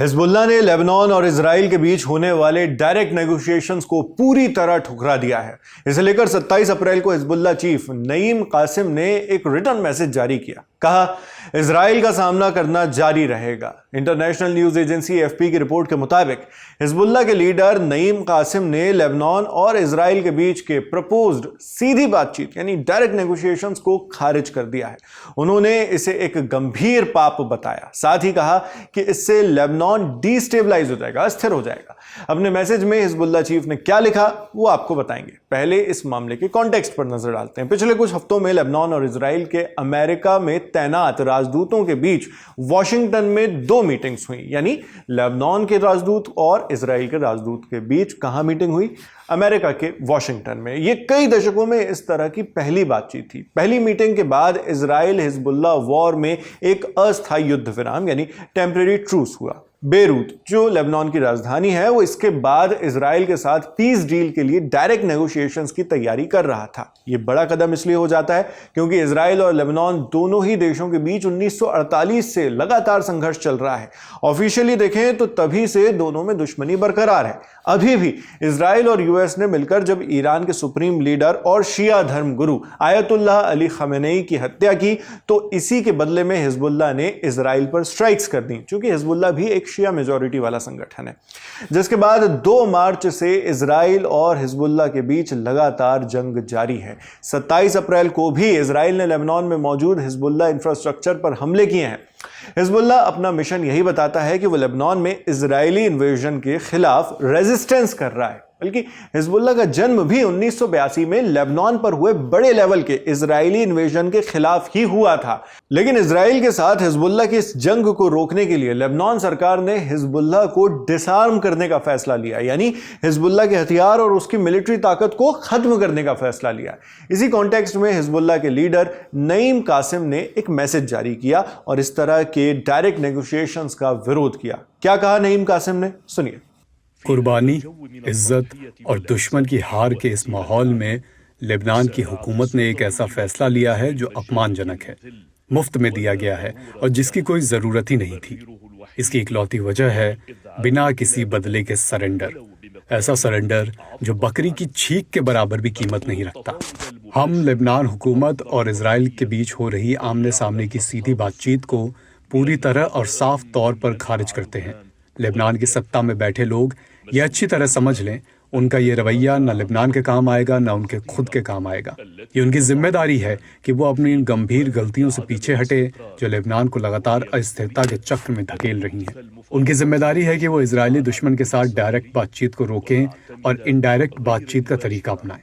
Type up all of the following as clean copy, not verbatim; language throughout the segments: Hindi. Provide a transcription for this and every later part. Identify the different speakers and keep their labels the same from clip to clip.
Speaker 1: हिजबुल्लाह ने लेबनान और इजराइल के बीच होने वाले डायरेक्ट नेगोशिएशंस को पूरी तरह ठुकरा दिया है। इसे लेकर 27 अप्रैल को हिजबुल्लाह चीफ नईम कासिम ने एक रिटर्न मैसेज जारी किया। कहा, इजराइल का सामना करना जारी रहेगा। इंटरनेशनल न्यूज एजेंसी एफपी की रिपोर्ट के मुताबिक हिजबुल्लाह के लीडर नईम कासिम ने लेबनान और इजराइल के बीच के प्रपोज्ड सीधी बातचीत यानी डायरेक्ट नेगोशिएशंस को खारिज कर दिया है। उन्होंने इसे एक गंभीर पाप बताया। साथ ही कहा कि इससे लेबनान डिस्टेबलाइज हो जाएगा, अस्थिर हो जाएगा। अपने मैसेज में हिजबुल्लाह चीफ ने क्या लिखा वो आपको बताएंगे। पहले इस मामले के कॉन्टेक्स्ट पर नजर डालते हैं। पिछले कुछ हफ्तों में लेबनान और इजराइल के अमेरिका में तैनात राजदूतों के बीच वॉशिंगटन में 2 मीटिंग्स हुई, यानी लेबनान के राजदूत और इजराइल के राजदूत के बीच कहां मीटिंग हुई? अमेरिका के वॉशिंगटन में। यह कई दशकों में इस तरह की पहली बातचीत थी। पहली मीटिंग के बाद इजराइल हिजबुल्लाह वॉर में एक अस्थायी युद्ध विराम यानी टेम्परेरी ट्रूस हुआ। बेरूत जो लेबनान की राजधानी है, वो इसके बाद इजराइल के साथ पीस डील के लिए डायरेक्ट नेगोशिएशंस की तैयारी कर रहा था। यह बड़ा कदम इसलिए हो जाता है क्योंकि इजराइल और लेबनान दोनों ही देशों के बीच 1948 से लगातार संघर्ष चल रहा है। ऑफिशियली देखें तो तभी से दोनों में दुश्मनी बरकरार है। अभी भी इजराइल और यूएस ने मिलकर जब ईरान के सुप्रीम लीडर और शिया धर्म गुरु आयतुल्लाह अली खमेनेई की हत्या की तो इसी के बदले में हिजबुल्लाह ने इजराइल पर स्ट्राइक्स कर दी, क्योंकि हिजबुल्लाह भी एक शिया मेजॉरिटी वाला संगठन है। जिसके बाद 2 मार्च से इजराइल और हिजबुल्लाह के बीच लगातार जंग जारी है। 27 अप्रैल को भी इजराइल ने लेबनान में मौजूद हिजबुल्लाह इंफ्रास्ट्रक्चर पर हमले किए हैं। हिजबुल्लाह अपना मिशन यही बताता है कि वो लेबनान में इजरायली इन्वेजन के खिलाफ रेजिस्टेंस कर रहा है। बल्कि हिजबुल्लाह का जन्म भी 1982 में लेबनान पर हुए बड़े लेवल के इजरायली इन्वेजन के खिलाफ ही हुआ था। लेकिन इजराइल के साथ हिजबुल्लाह की इस जंग को रोकने के लिए लेबनान सरकार ने हिजबुल्लाह को डिसआर्म करने का फैसला लिया, यानी हिजबुल्लाह के हथियार और उसकी मिलिट्री ताकत को खत्म करने का फैसला लिया। इसी कॉन्टेक्स्ट में हिजबुल्लाह के लीडर नईम कासिम ने एक मैसेज जारी किया और इस तरह के डायरेक्ट नेगोशिएशंस का विरोध किया। क्या कहा नईम कासिम ने, सुनिए।
Speaker 2: कुर्बानी, इज्जत और दुश्मन की हार के इस माहौल में लेबनान की हुकूमत ने एक ऐसा फैसला लिया है जो अपमानजनक है, मुफ्त में दिया गया है और जिसकी कोई ज़रूरत ही नहीं थी। इसकी इकलौती वजह है बिना किसी बदले के सरेंडर। ऐसा सरेंडर जो बकरी की छींक के बराबर भी कीमत नहीं रखता। हम लेबनान हुकूमत और इजराइल के बीच हो रही आमने सामने की सीधी बातचीत को पूरी तरह और साफ तौर पर खारिज करते हैं। लेबनान की सत्ता में बैठे लोग ये अच्छी तरह समझ लें, उनका ये रवैया न लेबनान के काम आएगा न उनके खुद के काम आएगा। ये उनकी जिम्मेदारी है कि वो अपनी इन गंभीर गलतियों से पीछे हटे जो लेबनान को लगातार अस्थिरता के चक्र में धकेल रही हैं। उनकी जिम्मेदारी है कि वो इजरायली दुश्मन के साथ डायरेक्ट बातचीत को रोकें और इनडायरेक्ट बातचीत का तरीका अपनाएं।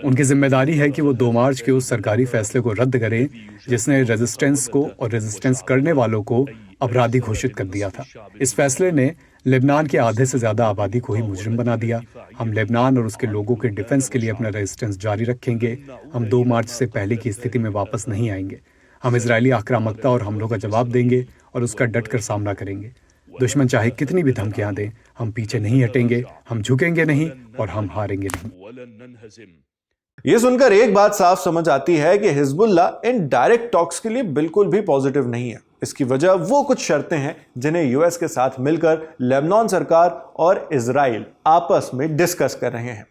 Speaker 2: उनकी जिम्मेदारी है कि वो 2 मार्च के उस सरकारी फैसले को रद्द करें जिसने रेजिस्टेंस को और रेजिस्टेंस करने वालों को अपराधी घोषित कर दिया था। इस फैसले ने लेबनान के आधे से ज्यादा आबादी को ही मुजरिम बना दिया। हम लेबनान और उसके लोगों के डिफेंस के लिए अपना रेजिस्टेंस जारी रखेंगे। हम 2 मार्च से पहले की स्थिति में वापस नहीं आएंगे। हम इजरायली आक्रामकता और हमलों का जवाब देंगे और उसका डटकर सामना करेंगे। दुश्मन चाहे कितनी भी धमकियां दें, हम पीछे नहीं हटेंगे, हम झुकेंगे नहीं और हम हारेंगे नहीं।
Speaker 1: यह सुनकर एक बात साफ समझ आती है कि हिजबुल्लाह इन डायरेक्ट टॉक्स के लिए बिल्कुल भी पॉजिटिव नहीं है। इसकी वजह वो कुछ शर्तें हैं जिन्हें यूएस के साथ मिलकर लेबनान सरकार और इजराइल आपस में डिस्कस कर रहे हैं।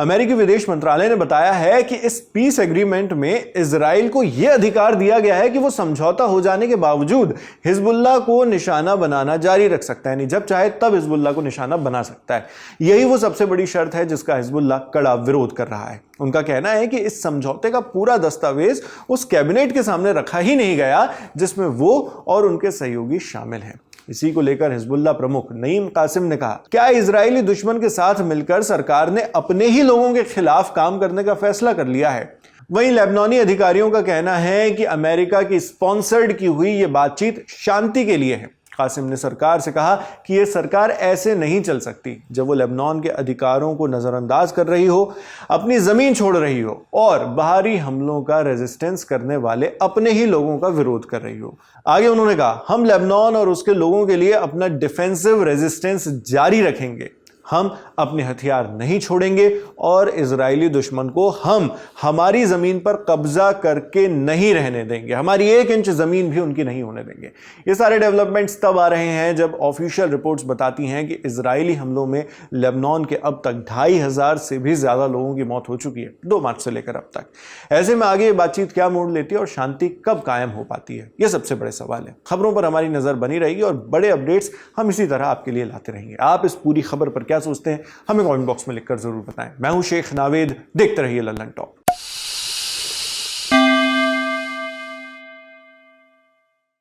Speaker 1: अमेरिकी विदेश मंत्रालय ने बताया है कि इस पीस एग्रीमेंट में इजराइल को यह अधिकार दिया गया है कि वो समझौता हो जाने के बावजूद हिजबुल्लाह को निशाना बनाना जारी रख सकता है, नहीं जब चाहे तब हिजबुल्लाह को निशाना बना सकता है। यही वो सबसे बड़ी शर्त है जिसका हिजबुल्लाह कड़ा विरोध कर रहा है। उनका कहना है कि इस समझौते का पूरा दस्तावेज उस कैबिनेट के सामने रखा ही नहीं गया जिसमें वो और उनके सहयोगी शामिल हैं। इसी को लेकर हिजबुल्लाह प्रमुख नईम कासिम ने कहा, क्या इजरायली दुश्मन के साथ मिलकर सरकार ने अपने ही लोगों के खिलाफ काम करने का फैसला कर लिया है? वहीं लेबनानी अधिकारियों का कहना है कि अमेरिका की स्पॉन्सर्ड की हुई यह बातचीत शांति के लिए है। कासिम ने सरकार से कहा कि यह सरकार ऐसे नहीं चल सकती जब वो लेबनान के अधिकारों को नजरअंदाज कर रही हो, अपनी जमीन छोड़ रही हो और बाहरी हमलों का रेजिस्टेंस करने वाले अपने ही लोगों का विरोध कर रही हो। आगे उन्होंने कहा, हम लेबनान और उसके लोगों के लिए अपना डिफेंसिव रेजिस्टेंस जारी रखेंगे। हम अपने हथियार नहीं छोड़ेंगे और इजरायली दुश्मन को हम हमारी जमीन पर कब्जा करके नहीं रहने देंगे, हमारी 1 इंच जमीन भी उनकी नहीं होने देंगे। ये सारे डेवलपमेंट्स तब आ रहे हैं जब ऑफिशियल रिपोर्ट्स बताती हैं कि इजरायली हमलों में लेबनान के अब तक 2500 से भी ज्यादा लोगों की मौत हो चुकी है 2 मार्च से लेकर अब तक। ऐसे में आगे ये बातचीत क्या मोड़ लेती है और शांति कब कायम हो पाती है, ये सबसे बड़े सवाल है। खबरों पर हमारी नजर बनी रहेगी और बड़े अपडेट्स हम इसी तरह आपके लिए लाते रहेंगे। आप इस पूरी खबर पर क्या सोचते हैं हमें कमेंट बॉक्स में लिखकर जरूर बताएं। मैं हूं शेख नावेद, देखते रहिए लल्लन टॉप।